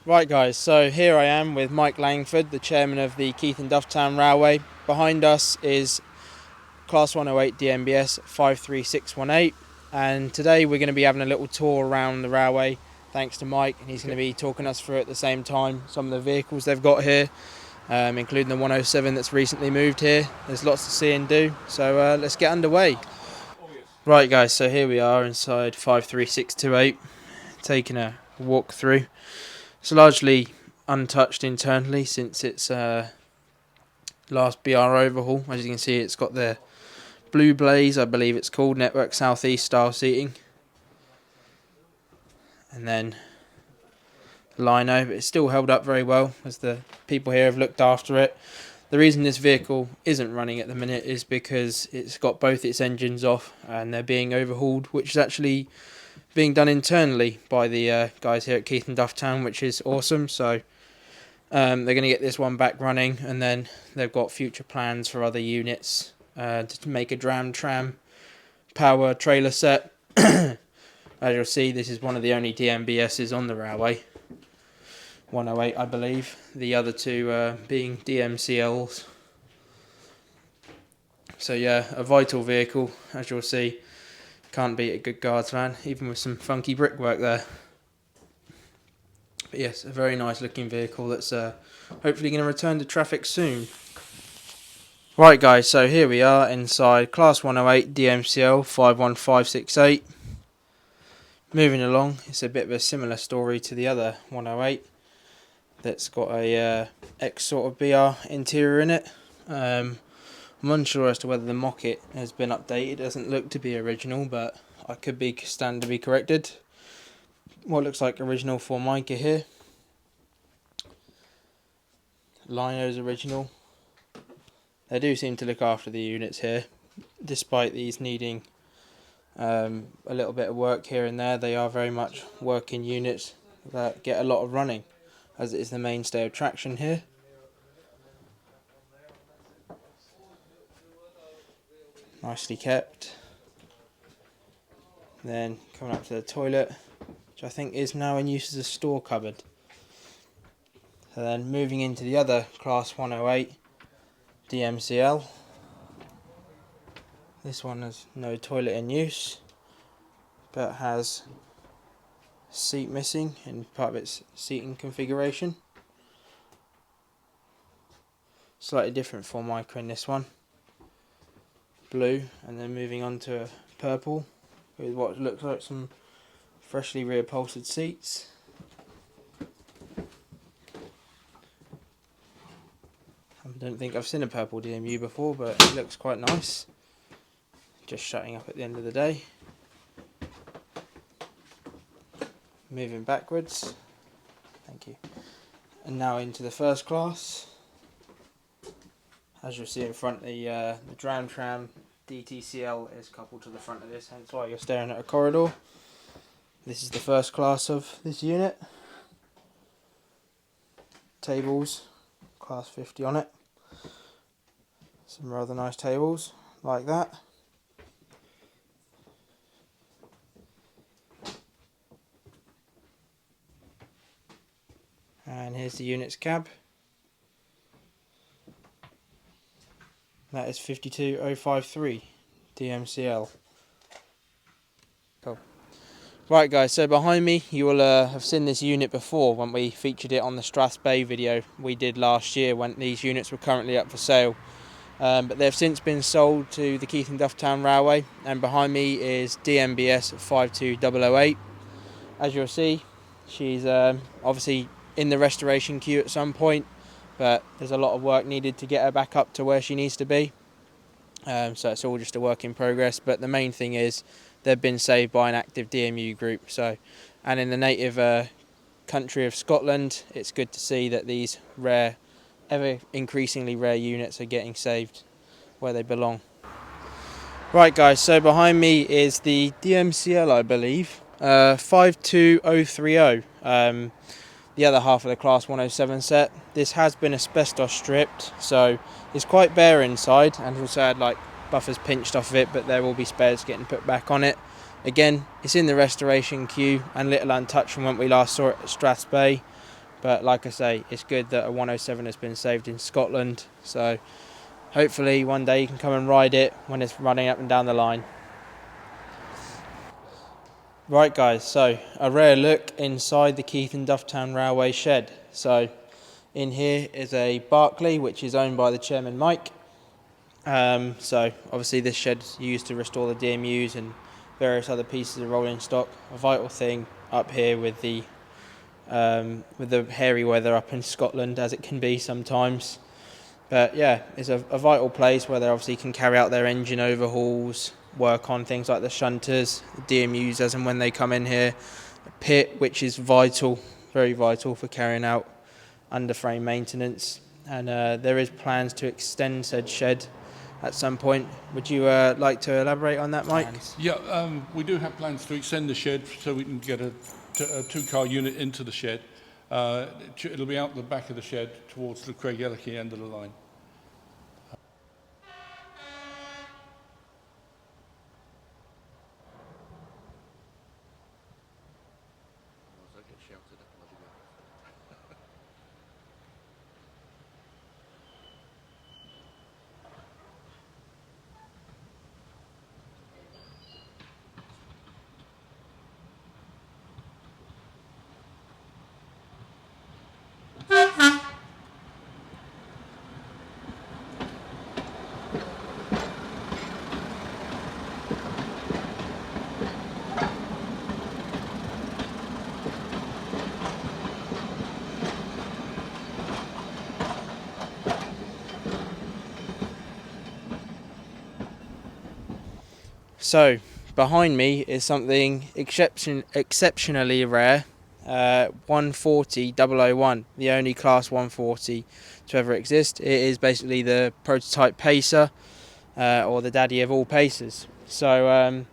Right guys, so here I am with Mike Langford, the chairman of the Keith and Dufftown Railway. Behind us is Class 108 DMBS 53618, and today we're going to be having a little tour around the railway thanks to Mike, and he's going to be talking us through at the same time some of the vehicles they've got here, including the 107 that's recently moved here. There's lots to see and do, so let's get underway. Right guys, so here we are inside 53628, taking a walk through. It's largely untouched internally since its last BR overhaul. As you can see, it's got the Blue Blaze, I believe it's called, Network Southeast style seating. And then lino, but it's still held up very well as the people here have looked after it. The reason this vehicle isn't running at the minute is because it's got both its engines off and they're being overhauled, which is actually being done internally by the guys here at Keith and Dufftown, which is awesome. So they're going to get this one back running, and then they've got future plans for other units to make a tram power trailer set. As you'll see, this is one of the only DMBSs on the railway. 108, I believe. The other two being DMCLs. So yeah, a vital vehicle, as you'll see. Can't beat a good guardsman, even with some funky brickwork there. But yes, a very nice looking vehicle that's hopefully going to return to traffic soon. Right guys, so here we are inside Class 108 DMCL 51568. Moving along, it's a bit of a similar story to the other 108 that's got a X sort of BR interior in it. I'm unsure as to whether the mocket has been updated. It doesn't look to be original, but I could stand to be corrected. What looks like original Formica here. Lino's original. They do seem to look after the units here, despite these needing a little bit of work here and there. They are very much working units that get a lot of running, as it is the mainstay of traction here. Nicely kept. Then coming up to the toilet, which I think is now in use as a store cupboard. So then moving into the other Class 108 DMCL. This one has no toilet in use, but has seat missing in part of its seating configuration. Slightly different Formica in this one. Blue, and then moving on to purple with what looks like some freshly reupholstered seats. I don't think I've seen a purple DMU before, but it looks quite nice. Just shutting up at the end of the day. Moving backwards. Thank you. And now into the first class. As you'll see in front, the tram DTCL is coupled to the front of this, hence why you're staring at a corridor. This is the first class of this unit. Tables, class 50 on it. Some rather nice tables, like that. And here's the unit's cab. That is 52053 DMCL. Cool. Right guys, so behind me you will have seen this unit before when we featured it on the Straithspey video we did last year when these units were currently up for sale. But they've since been sold to the Keith and Dufftown Railway, and behind me is DMBS 52008. As you'll see, she's obviously in the restoration queue at some point, but there's a lot of work needed to get her back up to where she needs to be. So it's all just a work in progress, but the main thing is they've been saved by an active DMU group. So, and in the native country of Scotland, it's good to see that these rare, ever increasingly rare units are getting saved where they belong. Right guys, so behind me is the DMCL, I believe, 52030, the other half of the Class 107 set. This has been asbestos stripped, so it's quite bare inside, and also had like buffers pinched off of it, but there will be spares getting put back on it. Again, it's in the restoration queue and little untouched from when we last saw it at Straithspey, but like I say, it's good that a 107 has been saved in Scotland, so hopefully one day you can come and ride it when it's running up and down the line. Right guys, so a rare look inside the Keith and Dufftown Railway shed. So in here is a Barclay, which is owned by the chairman Mike. So obviously this shed's used to restore the DMUs and various other pieces of rolling stock. A vital thing up here with the hairy weather up in Scotland, as it can be sometimes. But yeah, it's a vital place where they obviously can carry out their engine overhauls, work on things like the shunters, the DMUs as and when they come in here. A pit, which is vital, very vital for carrying out underframe maintenance. And there is plans to extend said shed at some point. Would you like to elaborate on that, Mike? Yeah, we do have plans to extend the shed so we can get a two-car unit into the shed. It'll be out the back of the shed towards the Craig Ellicky end of the line. So behind me is something exceptionally rare. 140-001, the only Class 140 to ever exist. It is basically the prototype pacer, or the daddy of all pacers. So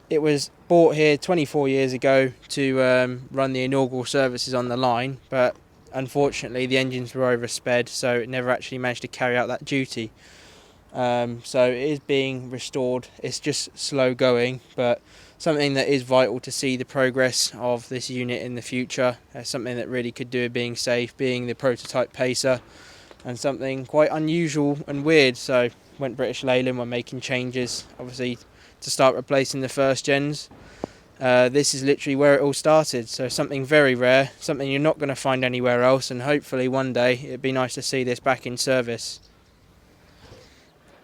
it was bought here 24 years ago to run the inaugural services on the line, but unfortunately the engines were oversped, so it never actually managed to carry out that duty. So it is being restored. It's just slow going, but something that is vital to see the progress of this unit in the future. Something that really could do with being safe, being the prototype pacer, and something quite unusual and weird. So when British Leyland were making changes, obviously to start replacing the first gens, this is literally where it all started. So something very rare, something you're not going to find anywhere else, and hopefully one day it'd be nice to see this back in service.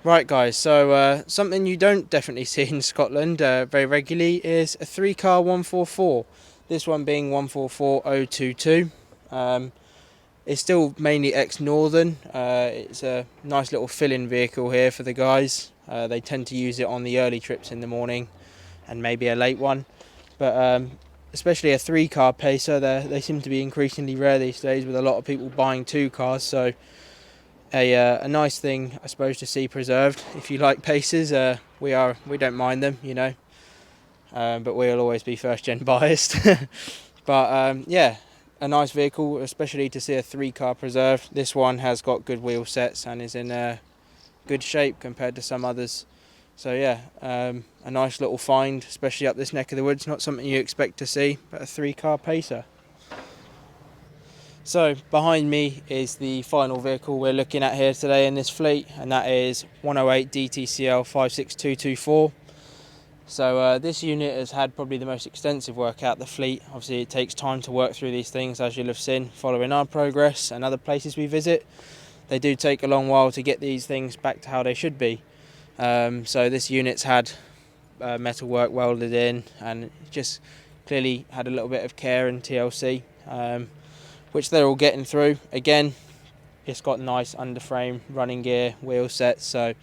Right guys, so something you don't definitely see in Scotland very regularly is a 3-car 144. This one being 144022. It's still mainly ex-Northern. It's a nice little fill-in vehicle here for the guys. They tend to use it on the early trips in the morning and maybe a late one. But especially a 3-car pacer, they seem to be increasingly rare these days, with a lot of people buying 2 cars. So a nice thing, I suppose, to see preserved. If you like pacers, we don't mind them, you know, but we'll always be first gen biased. But yeah, a nice vehicle, especially to see a 3-car preserved. This one has got good wheel sets and is in good shape compared to some others. So yeah, a nice little find, especially up this neck of the woods. Not something you expect to see, but a 3-car pacer. So behind me is the final vehicle we're looking at here today in this fleet, and that is 108 DTCL 56224. So this unit has had probably the most extensive work out the fleet. Obviously it takes time to work through these things, as you'll have seen following our progress and other places we visit. They do take a long while to get these things back to how they should be. So this unit's had metal work welded in, and just clearly had a little bit of care and TLC, which they're all getting through. Again, it's got nice underframe running gear wheel sets, so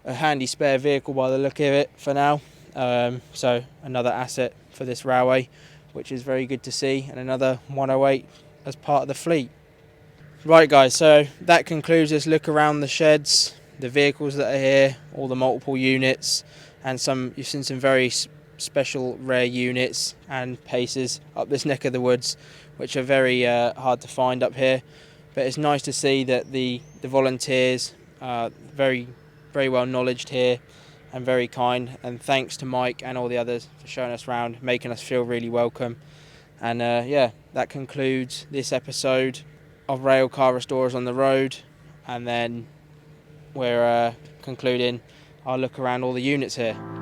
a handy spare vehicle by the look of it for now. So another asset for this railway, which is very good to see, and another 108 as part of the fleet. Right guys, so that concludes this look around the sheds, the vehicles that are here, all the multiple units, and you've seen some very special rare units and paces up this neck of the woods, which are very hard to find up here. But it's nice to see that the volunteers are very well knowledged here and very kind, and thanks to Mike and all the others for showing us around, making us feel really welcome. And yeah, that concludes this episode of Railcar Restorers on the Road, and then we're concluding our look around all the units here.